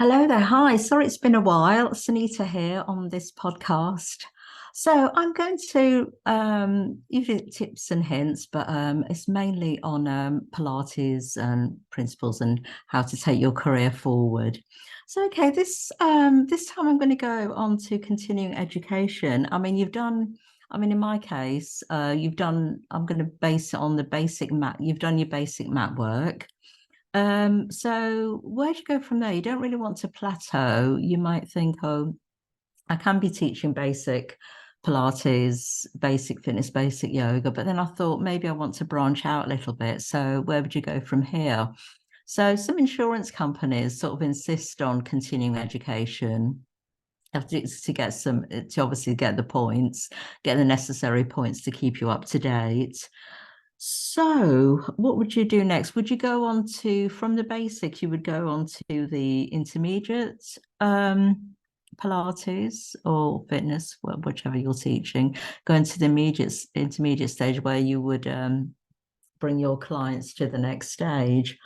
Hello there. Hi. Sorry it's been a while. Sunita here on this podcast. So I'm going to usually tips and hints, but it's mainly on Pilates and principles and how to take your career forward. So okay, this time I'm going to go on to continuing education. I mean, in my case, you've done. I'm going to base it on the basic mat. You've done your basic mat work. So where do you go from there? You don't really want to plateau. You might think, oh, I can be teaching basic Pilates, basic fitness, basic yoga, but then I thought maybe I want to branch out a little bit. So where would you go from here? So some insurance companies sort of insist on continuing education. To get to obviously get the points, get the necessary points to keep you up to date. So, what would you do next? Would you go on to, from the basic, you would go on to the intermediate Pilates or fitness, whichever you're teaching, go into the intermediate stage where you would bring your clients to the next stage?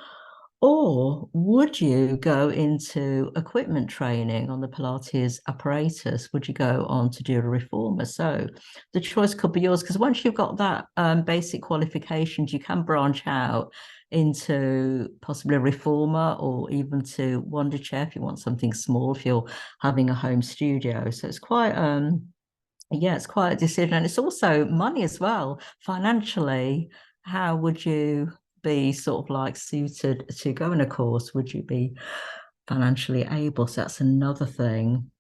Or would you go into equipment training on the Pilates apparatus? Would you go on to do a reformer? So the choice could be yours because once you've got that basic qualifications, you can branch out into possibly a reformer or even to Wonder Chair if you want something small, if you're having a home studio. So it's quite yeah, it's quite a decision. And it's also money as well. Financially, how would you be sort of like suited to go in a course? Would you be financially able? So that's another thing.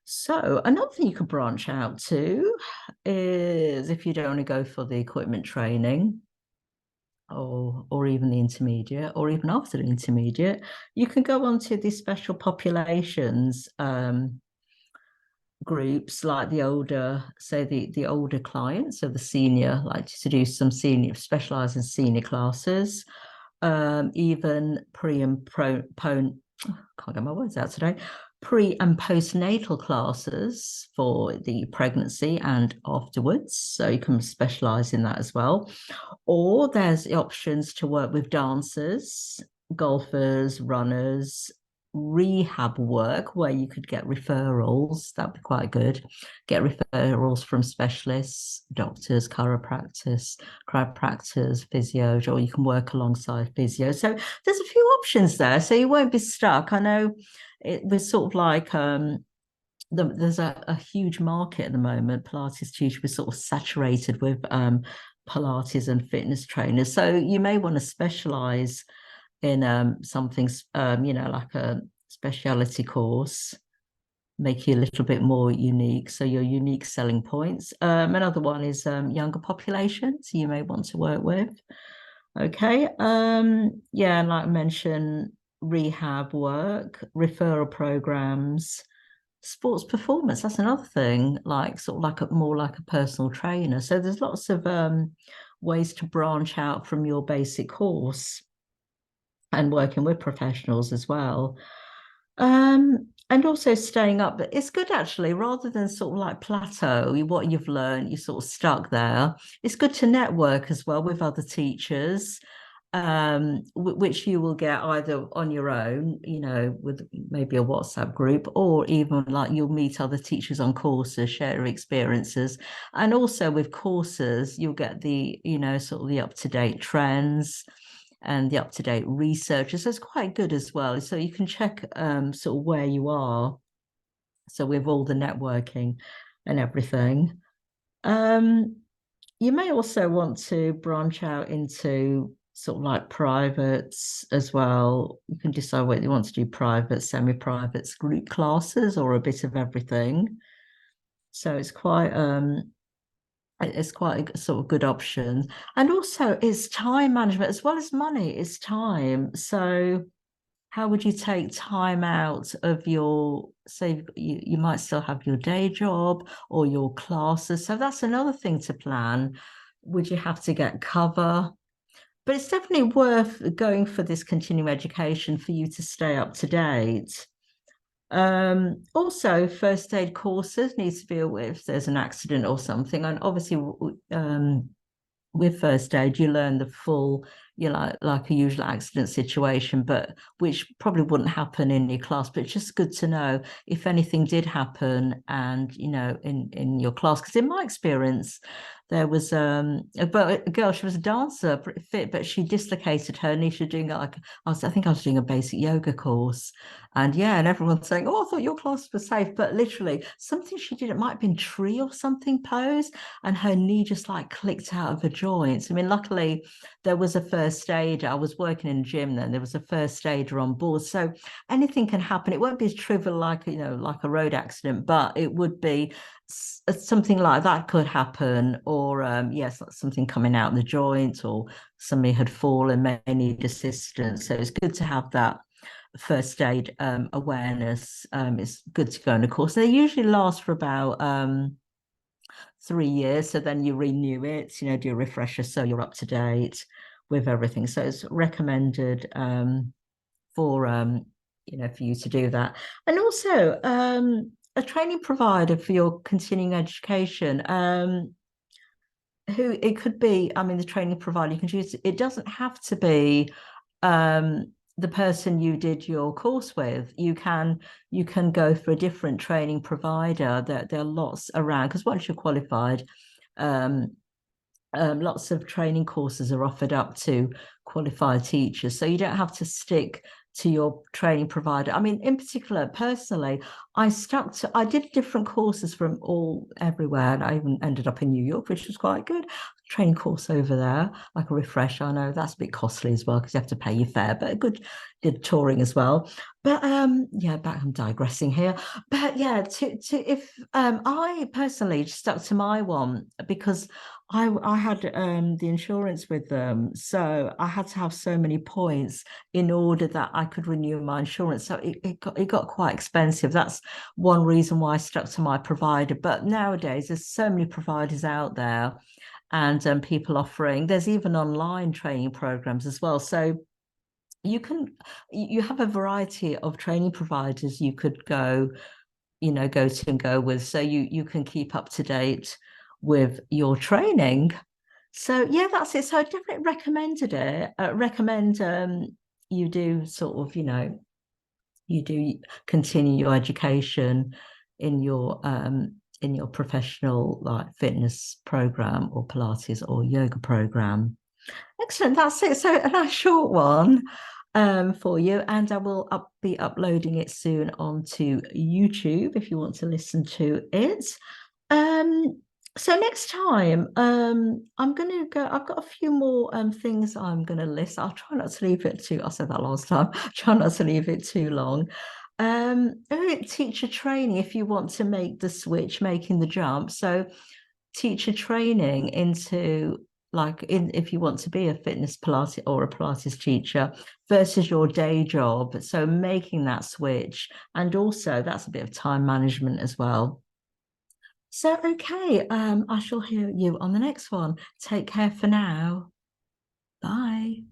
So another thing you could branch out to is if you don't want to go for the equipment training or even the intermediate or even after the intermediate, you can go on to the special populations groups like the older, say the older clients, so the senior, like to do some senior, specialize in senior classes, even pre and can't get my words out today, pre and postnatal classes for the pregnancy and afterwards. So you can specialize in that as well. Or there's the options to work with dancers, golfers, runners, rehab work where you could get referrals. That'd be quite good. Get referrals from specialists, doctors, chiropractors, physios, or you can work alongside physio. So there's a few options there. So you won't be stuck. I know it was sort of like there's a huge market at the moment. Pilates teachers were sort of saturated with Pilates and fitness trainers. So you may want to specialize in something, like a speciality course, make you a little bit more unique. So your unique selling points. Another one is younger populations you may want to work with. Okay. Yeah, and like I mentioned, rehab work, referral programs, sports performance. That's another thing, like sort of like more like a personal trainer. So there's lots of ways to branch out from your basic course and working with professionals as well. And also staying up. But it's good actually, rather than sort of like plateau, what you've learned, you're sort of stuck there. It's good to network as well with other teachers, which you will get either on your own, with maybe a WhatsApp group, or even like you'll meet other teachers on courses, share your experiences. And also with courses, you'll get the, sort of the up-to-date trends and the up-to-date research. So it's quite good as well. So you can check sort of where you are. So with all the networking and everything. Um, you may also want to branch out into sort of like privates as well. You can decide whether you want to do private, semi-privates, group classes, or a bit of everything. So it's quite a sort of good option. And also it's time management as well as money, it's time. So how would you take time out of your, say you might still have your day job or your classes. So that's another thing to plan. Would you have to get cover? But it's definitely worth going for this continuing education for you to stay up to date. Also, first aid courses needs to be aware if there's an accident or something. And obviously, with first aid, you learn the full you know, like a usual accident situation, but which probably wouldn't happen in your class. But it's just good to know if anything did happen, and you know, in your class. Because in my experience, there was a girl. She was a dancer, pretty fit, but she dislocated her knee. She was doing like I think I was doing a basic yoga course, and yeah, and everyone's saying, "Oh, I thought your class was safe," but literally something she did. It might have been tree or something pose, and her knee just like clicked out of her joints. I mean, luckily there was a first aider. I was working in a gym then. There was a first aider on board. So anything can happen. It won't be as trivial like, you know, like a road accident, but it would be something like that could happen. Or yes, something coming out in the joint, or somebody had fallen, may need assistance. So it's good to have that first aid awareness. It's good to go on a course. They usually last for about 3 years. So then you renew it, you know, do a refresher so you're up to date with everything. So it's recommended for you know, for you to do that. And also a training provider for your continuing education. Who it could be, I mean, the training provider you can choose, it doesn't have to be the person you did your course with. You can go for a different training provider. There are lots around, because once you're qualified, um, lots of training courses are offered up to qualified teachers, so you don't have to stick to your training provider. I mean, in particular, personally, I did different courses from all everywhere, and I even ended up in New York, which was quite good. Training course over there, like a refresher. I know that's a bit costly as well because you have to pay your fare, but a good touring as well. But yeah, back I'm digressing here. But yeah, to if I personally stuck to my one because I had the insurance with them, so I had to have so many points in order that I could renew my insurance. So it got quite expensive. That's one reason why I stuck to my provider. But nowadays, there's so many providers out there, and people offering. There's even online training programs as well. So you have a variety of training providers you could go to and go with, so you can keep up to date with your training. So yeah, that's it. So I definitely recommended it. Recommend you do sort of, you do continue your education in your professional like fitness program or Pilates or yoga program. Excellent. That's it. So a nice short one for you, and I will be uploading it soon onto YouTube if you want to listen to it. Um, so next time, I'm gonna go. I've got a few more things I'm gonna list. I'll try not to leave it too. I said that last time. Try not to leave it too long. Teacher training if you want to make the switch, making the jump. So teacher training into if you want to be a fitness Pilates or a Pilates teacher versus your day job. So making that switch, and also that's a bit of time management as well. So okay, I shall hear you on the next one. Take care for now. Bye.